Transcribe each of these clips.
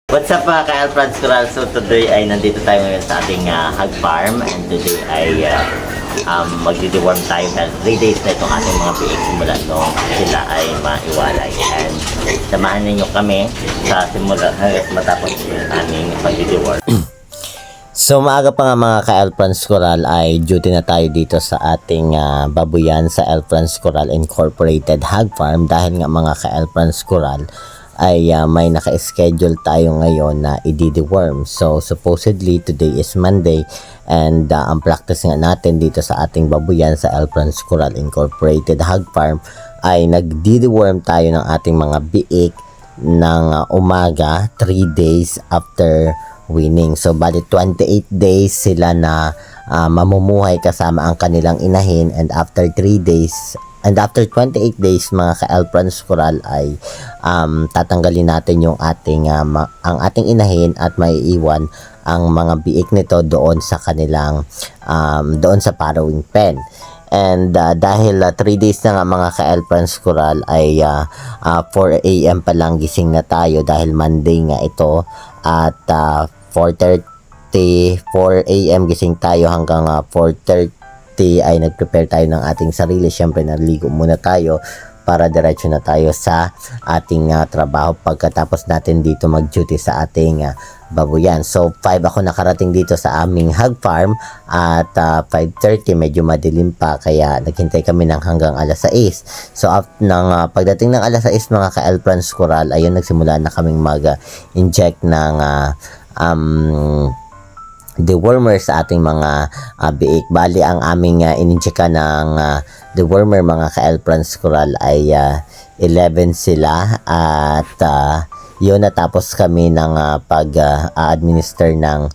What's up mga ka-Alfreds Coral? So today ay nandito tayo ngayon sa ating hog farm, and today ay magdi-deworm tayo dahil 3 days na itong ating mga PX simula nung sila ay maiwalay, and samahan ninyo kami sa simula hanggang matapos yung aming pagdi-deworm. So maaga pa nga mga ka-Alfreds Coral ay duty na tayo dito sa ating babuyan sa Alfreds Coral Incorporated Hog Farm dahil nga mga ka-Alfreds Coral ay may naka-schedule tayo ngayon na i-deworm. So supposedly today is Monday, and ang practice nga natin dito sa ating babuyan sa Alfreds Coral Incorporated Hog Farm ay nag-deworm tayo ng ating mga biik ng umaga 3 days after winning. So bali 28 days sila na mamumuhay kasama ang kanilang inahin, and after 3 days and after 28 days mga ka-Alfreds Coral ay tatanggalin natin yung ating ang ating inahin at maiiwan ang mga biik nito doon sa kanilang doon sa farrowing pen. And dahil 3 days na nga mga ka-Alfreds Coral ay 4 AM pa lang gising na tayo dahil Monday nga ito, at 4 AM gising tayo hanggang 4:30 ay nag-prepare tayo ng ating sarili. Syempre naligo muna tayo para diretso na tayo sa ating trabaho pagkatapos natin dito mag-duty sa ating babuyan. So 5 ako nakarating dito sa aming hog farm, at 5:30 medyo madilim pa kaya naghintay kami ng hanggang alas 6. So pagdating ng alas 6 mga ka-Alfreds Coral, ayun nagsimula na kaming mag-inject ng dewormer sa ating mga biik. Bali ang aming ininjeka ng dewormer mga ka-Alfreds Coral ay 11 sila, at yun natapos kami ng pag-administer ng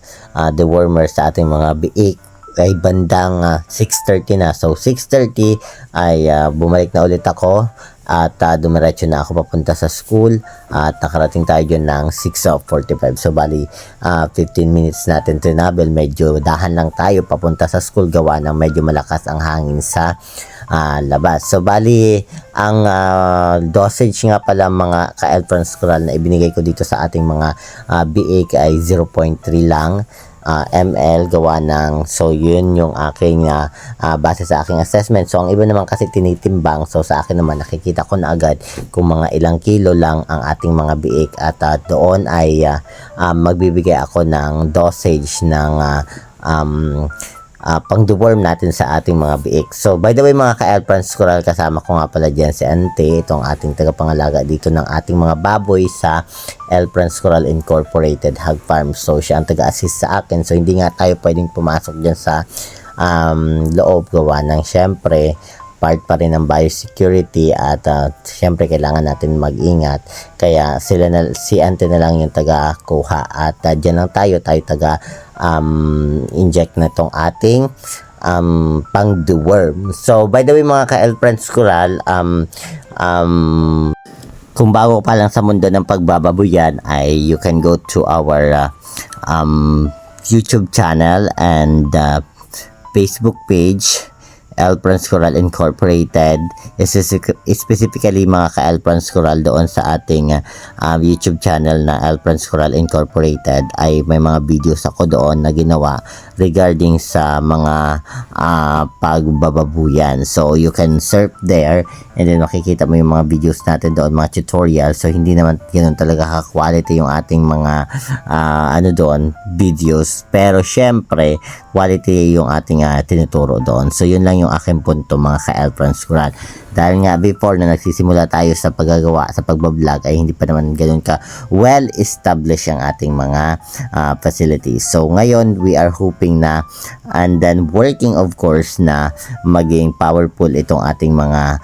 dewormer sa ating mga biik ay bandang 6:30 na. So 6:30 ay bumalik na ulit ako, at dumiretso na ako papunta sa school, at nakarating tayo dyan ng 6:45. So bali 15 minutes natin travel. Medyo dahan lang tayo papunta sa school gawa ng medyo malakas ang hangin sa labas. So bali ang dosage nga pala mga ka-Alfreds Coral na ibinigay ko dito sa ating mga biik ay 0.3 lang ml gawa ng, so yun yung aking base sa aking assessment. So ang iba naman kasi tinitimbang, so sa akin naman nakikita ko na agad kung mga ilang kilo lang ang ating mga biik, at doon ay magbibigay ako ng dosage ng pang-deworm natin sa ating mga biik. So by the way mga ka-Alfreds Coral, kasama ko nga pala dyan si Ante, itong ating tagapangalaga dito ng ating mga baboy sa Alfreds Coral Incorporated Hog Farm. So siya ang taga-assist sa akin, so hindi nga tayo pwedeng pumasok dyan sa loob gawa ng syempre part pa rin ng biosecurity, at syempre kailangan natin mag-ingat, kaya si Ante na lang yung taga-kuha, at dyan lang tayo taga inject na tong ating pang-deworm. So by the way mga ka-Alfreds Coral, kung bago pa lang sa mundo ng pagbababuyan ay you can go to our YouTube channel and Facebook page, Alfreds Coral Incorporated. Specifically mga ka-Alfreds Coral, doon sa ating YouTube channel na Alfreds Coral Incorporated ay may mga videos ako doon na ginawa regarding sa mga pagbababuyan. So you can surf there, and then makikita mo yung mga videos natin doon, mga tutorials. So hindi naman ganoon talaga ka-quality yung ating mga doon videos, pero syempre quality yung ating tinuturo doon. So yun lang yung aking punto mga ka-Alfreds Coral. Dahil nga before na nagsisimula tayo sa paggagawa sa pagbablog ay hindi pa naman ganoon ka well established ang ating mga facilities. So ngayon we are hoping na, and then working of course, na maging powerful itong ating mga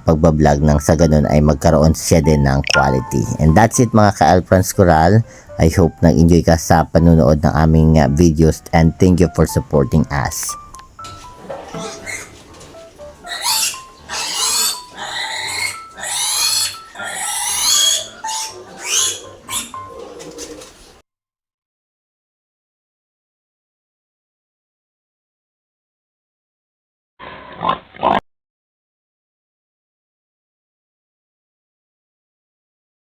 pagbablog, nang sa ganun ay magkaroon siya din ng quality. And that's it mga ka-Alfreds Coral. I hope nag-enjoy ka sa panunood ng aming videos, and thank you for supporting us.